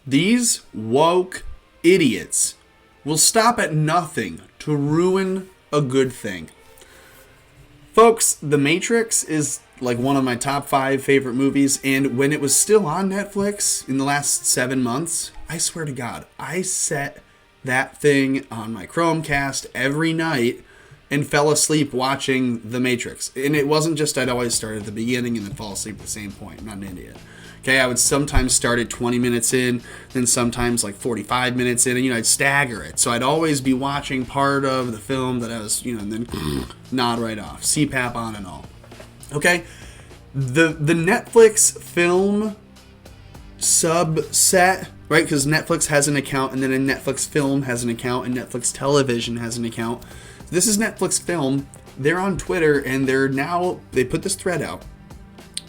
These woke idiots will stop at nothing to ruin a good thing. Folks, The Matrix is like one of my top 5 favorite movies, and when it was still on Netflix in the last 7 months, I swear to God, I set that thing on my Chromecast every night and fell asleep watching The Matrix. And it wasn't just I'd always start at the beginning and then fall asleep at the same point. I'm not an idiot. Okay, I would sometimes start at 20 minutes in, then sometimes like 45 minutes in, and I'd stagger it. So I'd always be watching part of the film that I was, and then nod right off. CPAP on and all. Okay, the Netflix film subset, right? Because Netflix has an account, and then a Netflix film has an account, and Netflix television has an account. This is Netflix film. They're on Twitter, and they put this thread out.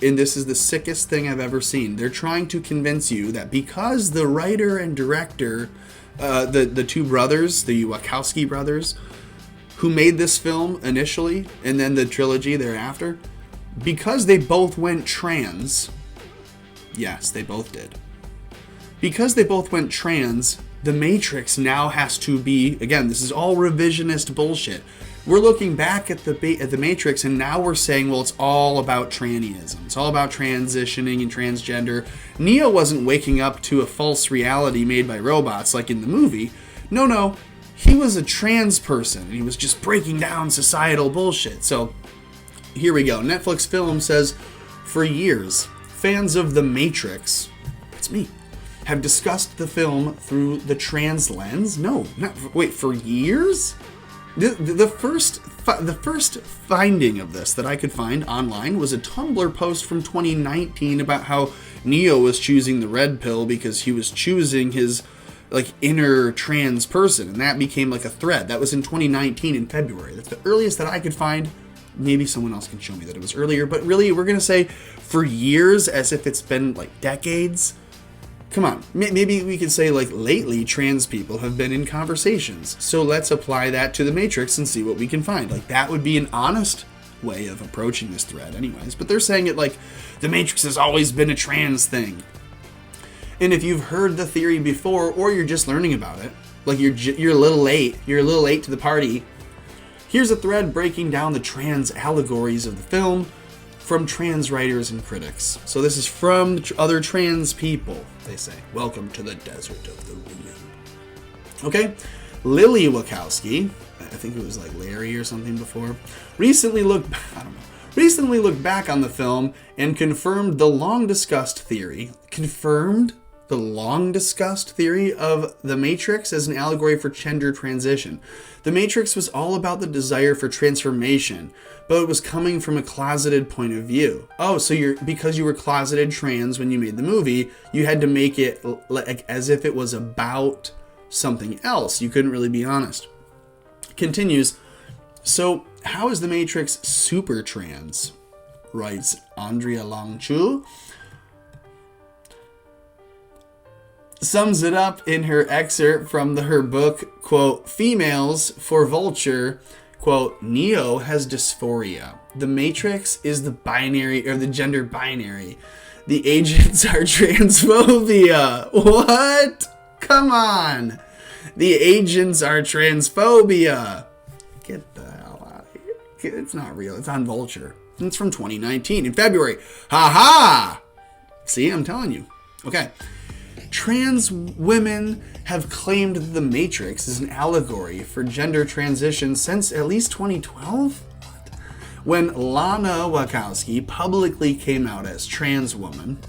And this is the sickest thing I've ever seen. They're trying to convince you that because the writer and director, the two brothers, the Wachowski brothers, who made this film initially, and then the trilogy thereafter, because they both went trans, yes, they both did. Because they both went trans, The Matrix now has to be, again, this is all revisionist bullshit. We're looking back at the Matrix, and now we're saying, well, it's all about trannyism. It's all about transitioning and transgender. Neo wasn't waking up to a false reality made by robots like in the movie. No. He was a trans person, and he was just breaking down societal bullshit. So, here we go. Netflix Film says, for years, fans of The Matrix, that's me, have discussed the film through the trans lens. For years? The first finding of this that I could find online was a Tumblr post from 2019 about how Neo was choosing the red pill because he was choosing his inner trans person, and that became like a thread. That was in 2019 in February. That's the earliest that I could find. Maybe someone else can show me that it was earlier, but really we're gonna say for years as if it's been like decades. Come on, maybe we could say lately trans people have been in conversations. So let's apply that to The Matrix and see what we can find. That would be an honest way of approaching this thread anyways. But they're saying it The Matrix has always been a trans thing. And if you've heard the theory before, or you're just learning about it, you're a little late. You're a little late to the party. Here's a thread breaking down the trans allegories of the film from trans writers and critics. So this is from other trans people, they say. Welcome to the desert of the women. Okay, Lily Wachowski, I think it was Larry or something before, recently looked back on the film and confirmed the long-discussed theory of The Matrix as an allegory for gender transition. The Matrix was all about the desire for transformation, but it was coming from a closeted point of view. Oh, so because you were closeted trans when you made the movie, you had to make it as if it was about something else. You couldn't really be honest. Continues, so how is The Matrix super trans? Writes Andrea Longchu. Sums it up in her excerpt from her book, quote, Females for Vulture, quote, Neo has dysphoria. The Matrix is the binary, or the gender binary. The agents are transphobia. What? Come on. The agents are transphobia. Get the hell out of here. It's not real. It's on Vulture. It's from 2019 in February. Ha ha! See, I'm telling you. Okay. Trans women have claimed The Matrix is an allegory for gender transition since at least 2012? When Lana Wachowski publicly came out as a trans woman,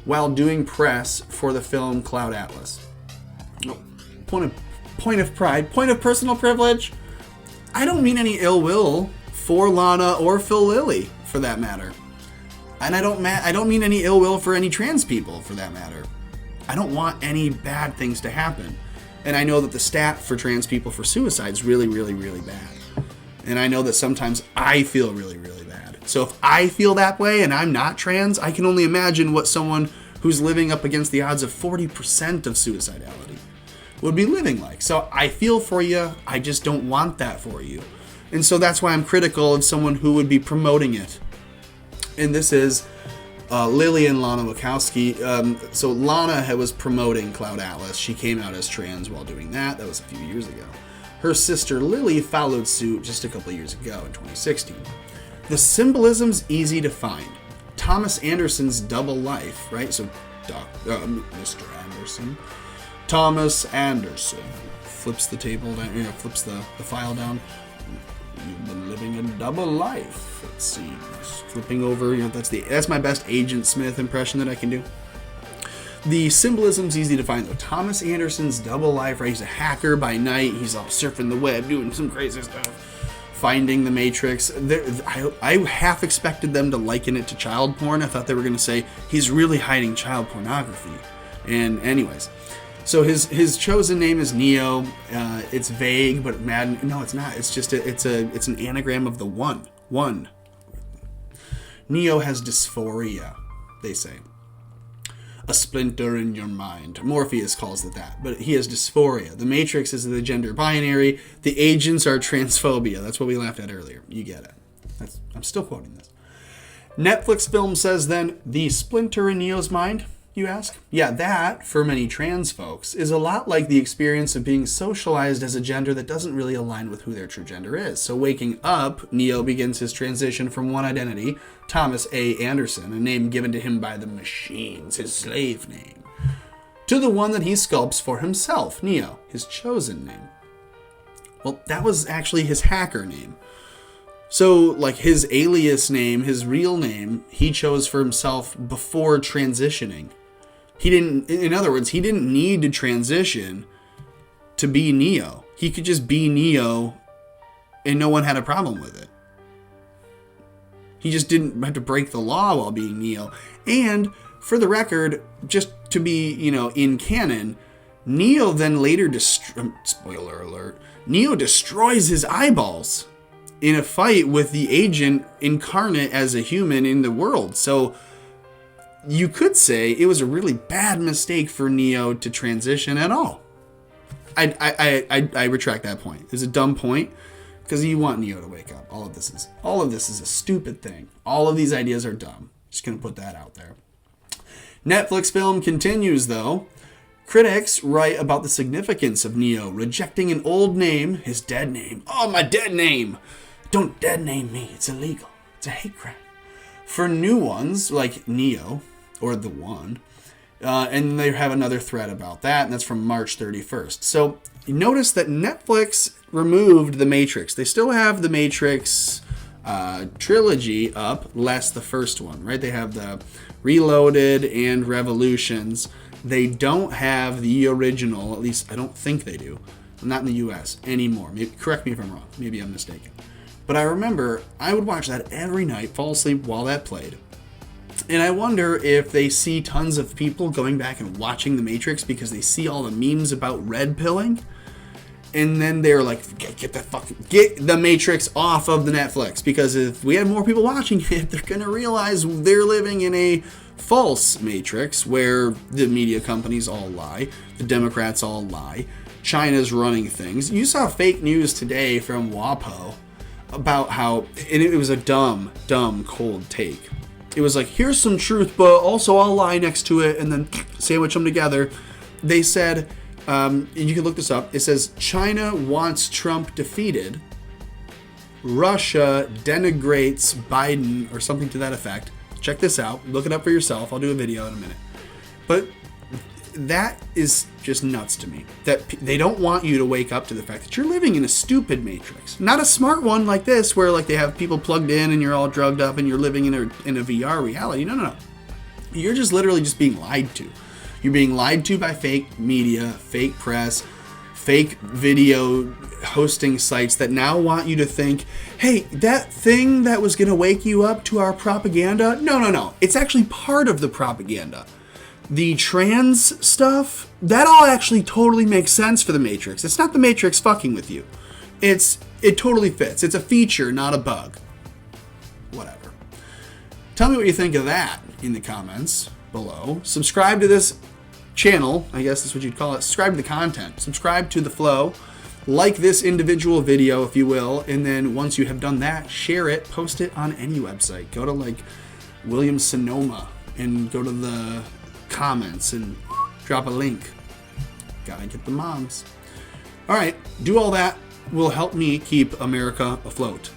while doing press for the film Cloud Atlas. Oh, point of pride, point of personal privilege. I don't mean any ill will for Lana or Phil Lilly, for that matter. And I don't mean any ill will for any trans people, for that matter. I don't want any bad things to happen. And I know that the stat for trans people for suicide is really, really, really bad. And I know that sometimes I feel really, really bad. So if I feel that way and I'm not trans, I can only imagine what someone who's living up against the odds of 40% of suicidality would be living like. So I feel for you. I just don't want that for you. And so that's why I'm critical of someone who would be promoting it. And this is Lily and Lana Wachowski. So Lana was promoting Cloud Atlas. She came out as trans while doing that. That was a few years ago. Her sister Lily followed suit just a couple years ago in 2016. The symbolism's easy to find. Thomas Anderson's double life, right? So, Mr. Anderson. Thomas Anderson flips the table down, flips the file down. You've been living a double life, it seems. Flipping over, that's my best Agent Smith impression that I can do. The symbolism's easy to find, though. Thomas Anderson's double life, right? He's a hacker by night. He's all surfing the web, doing some crazy stuff, finding the Matrix. I half expected them to liken it to child porn. I thought they were going to say he's really hiding child pornography. And anyways, so his chosen name is Neo. It's vague, but no, it's not. It's just it's an anagram of the one. One. Neo has dysphoria, they say. A splinter in your mind. Morpheus calls it that, but he has dysphoria. The Matrix is the gender binary. The agents are transphobia. That's what we laughed at earlier. You get it. I'm still quoting this. Netflix film says then, the splinter in Neo's mind, you ask? Yeah, that, for many trans folks, is a lot like the experience of being socialized as a gender that doesn't really align with who their true gender is. So waking up, Neo begins his transition from one identity, Thomas A. Anderson, a name given to him by the machines, his slave name, to the one that he sculpts for himself, Neo, his chosen name. Well, that was actually his hacker name. So, like, his alias name, his real name, he chose for himself before transitioning. In other words, he didn't need to transition to be Neo. He could just be Neo and no one had a problem with it. He just didn't have to break the law while being Neo. And, for the record, just to be, in canon, Neo then later spoiler alert, Neo destroys his eyeballs in a fight with the agent incarnate as a human in the world. So you could say it was a really bad mistake for Neo to transition at all. I retract that point. It's a dumb point because you want Neo to wake up. All of this is a stupid thing. All of these ideas are dumb. Just gonna put that out there. Netflix film continues though. Critics write about the significance of Neo rejecting an old name, his dead name. Oh, my dead name! Don't dead name me. It's illegal. It's a hate crime. For new ones like Neo or the One, and they have another thread about that, and that's from March 31st. So you notice that Netflix removed The Matrix. They still have The Matrix trilogy up, less the first one, right? They have the Reloaded and Revolutions. They don't have the original, at least I don't think they do. Not in the US anymore. Maybe, correct me if I'm wrong. Maybe I'm mistaken. But I remember I would watch that every night, fall asleep while that played. And I wonder if they see tons of people going back and watching The Matrix because they see all the memes about red pilling. And then they're like, get The Matrix off of the Netflix. Because if we had more people watching it, they're going to realize they're living in a false Matrix where the media companies all lie, the Democrats all lie, China's running things. You saw fake news today from WAPO about how, and it was a dumb, cold take. It was like, here's some truth, but also I'll lie next to it and then sandwich them together. They said, and you can look this up, it says, China wants Trump defeated. Russia denigrates Biden, or something to that effect. Check this out. Look it up for yourself. I'll do a video in a minute. But that is just nuts to me. That they don't want you to wake up to the fact that you're living in a stupid matrix. Not a smart one like this, where like they have people plugged in and you're all drugged up and you're living in a VR reality. No. You're just literally just being lied to. You're being lied to by fake media, fake press, fake video hosting sites that now want you to think, hey, that thing that was going to wake you up to our propaganda, no. It's actually part of the propaganda. The trans stuff, that all actually totally makes sense for the Matrix. It's not the Matrix fucking with you. It totally fits. It's a feature, not a bug. Whatever. Tell me what you think of that in the comments below. Subscribe to this channel, I guess that's what you'd call it. Subscribe to the content. Subscribe to the flow. Like this individual video, if you will, and then once you have done that, share it, post it on any website. Go to like Williams-Sonoma and go to the comments and drop a link. Gotta get the moms. All right, do all that will help me keep America afloat.